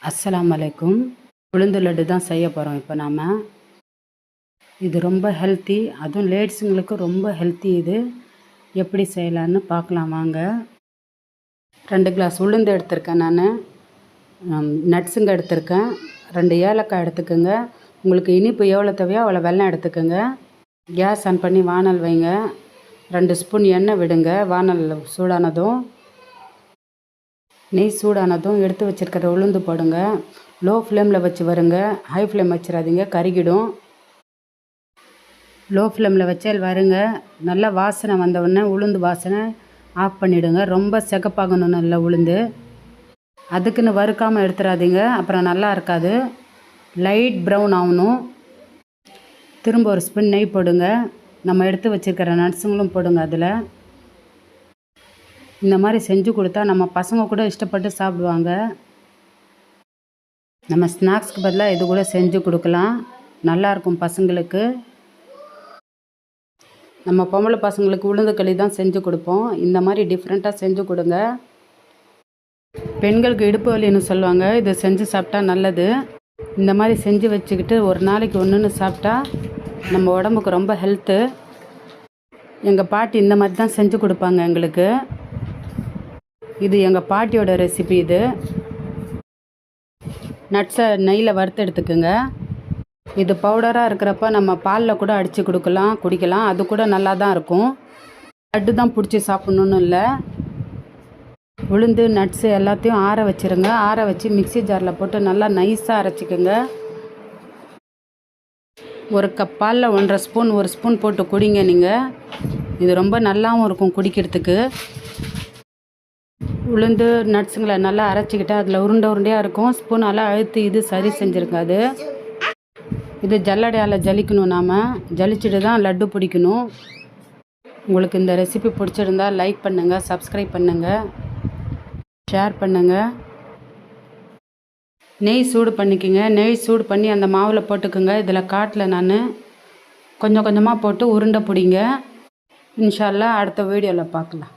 அஸ்ஸலாமு அலைக்கும். உளுந்து லட்டு தான் செய்ய போகிறோம் இப்போ நாம். இது ரொம்ப ஹெல்த்தி, அதுவும் லேடிஸுங்களுக்கு ரொம்ப ஹெல்த்தி. இது எப்படி செய்யலான்னு பார்க்கலாம் வாங்க. 2 கிளாஸ் உளுந்து எடுத்திருக்கேன் நான். நட்ஸுங்க எடுத்திருக்கேன். 2 ஏலக்காய் எடுத்துக்கோங்க. உங்களுக்கு இனிப்பு எவ்வளோ தேவையோ அவ்வளோ வெல்லம் எடுத்துக்கோங்க. கேஸ் ஆன் பண்ணி வானல் வைங்க. 2 ஸ்பூன் எண்ணெய் விடுங்க. வானல் சூடானதும் நெய் சூடானதும் எடுத்து வச்சுருக்கிற உளுந்து போடுங்க. லோ ஃப்ளேமில் வச்சு வருங்க, ஹை ஃப்ளேம் வச்சிடாதீங்க, கருகிடும். லோ ஃப்ளேமில் வச்சால் வருங்க. நல்லா வாசனை வந்தவுடனே உளுந்து வாசனை ஆஃப் பண்ணிவிடுங்க. ரொம்ப சிகப்பாகணும் இல்லை உளுந்து, அதுக்குன்னு வறுக்காமல் எடுத்துடாதீங்க, அப்புறம் நல்லா இருக்காது. லைட் ப்ரௌன் ஆகணும். திரும்ப ஒரு ஸ்பூன் நெய் போடுங்க. நம்ம எடுத்து வச்சுருக்கிற நட்ஸுங்களும் போடுங்க அதில். இந்த மாதிரி செஞ்சு கொடுத்தா நம்ம பசங்க கூட இஷ்டப்பட்டு சாப்பிடுவாங்க. நம்ம ஸ்நாக்ஸ்க்கு பதிலாக இது கூட செஞ்சு கொடுக்கலாம், நல்லாயிருக்கும் பசங்களுக்கு. நம்ம பொம்பளை பசங்களுக்கு உளுந்து களி தான் செஞ்சு கொடுப்போம். இந்த மாதிரி டிஃப்ரெண்ட்டாக செஞ்சு கொடுங்க. பெண்களுக்கு இடுப்பு வலின்னு சொல்லுவாங்க, இது செஞ்சு சாப்பிட்டா நல்லது. இந்த மாதிரி செஞ்சு வச்சுக்கிட்டு ஒரு நாளைக்கு ஒன்றுன்னு சாப்பிட்டா நம்ம உடம்புக்கு ரொம்ப ஹெல்த்து. எங்கள் பாட்டி இந்த மாதிரி தான் செஞ்சு கொடுப்பாங்க எங்களுக்கு. இது எங்கள் பாட்டியோட ரெசிபி. இது நட்ஸை நெய்யில் வறுத்து எடுத்துக்குங்க. இது பவுடராக இருக்கிறப்ப நம்ம பாலில் கூட அடித்து குடிக்கலாம். அது கூட நல்லா தான் இருக்கும். லட்டு தான் பிடிச்சி சாப்பிட்ணுன்னு இல்லை. உளுந்து நட்ஸு எல்லாத்தையும் ஆற வச்சுருங்க. ஆற வச்சு மிக்ஸி ஜாரில் போட்டு நல்லா நைஸாக அரைச்சிக்கோங்க. 1 கப் பாலில் 1.5 ஸ்பூன் 1 ஸ்பூன் போட்டு குடிங்க நீங்கள். இது ரொம்ப நல்லாவும் இருக்கும் குடிக்கிறதுக்கு. உளுந்து நட்ஸுங்களை நல்லா அரைச்சிக்கிட்டு அதில் உருண்டையாக இருக்கும். ஸ்பூனால் அழுத்தி இது சரி செஞ்சுருக்காது. இது ஜல்லடையால் ஜலிக்கணும். நாம் ஜலிச்சுட்டு தான் லட்டு பிடிக்கணும். உங்களுக்கு இந்த ரெசிபி பிடிச்சிருந்தால் லைக் பண்ணுங்கள், சப்ஸ்கிரைப் பண்ணுங்கள், ஷேர் பண்ணுங்கள். நெய் சூடு பண்ணிக்கோங்க. நெய் சூடு பண்ணி அந்த மாவில் போட்டுக்குங்க. இதில் காட்டில் நான் கொஞ்சம் கொஞ்சமாக போட்டு உருண்டை பிடிங்க. இன்ஷா அல்லாஹ் அடுத்த வீடியோவில் பார்க்கலாம்.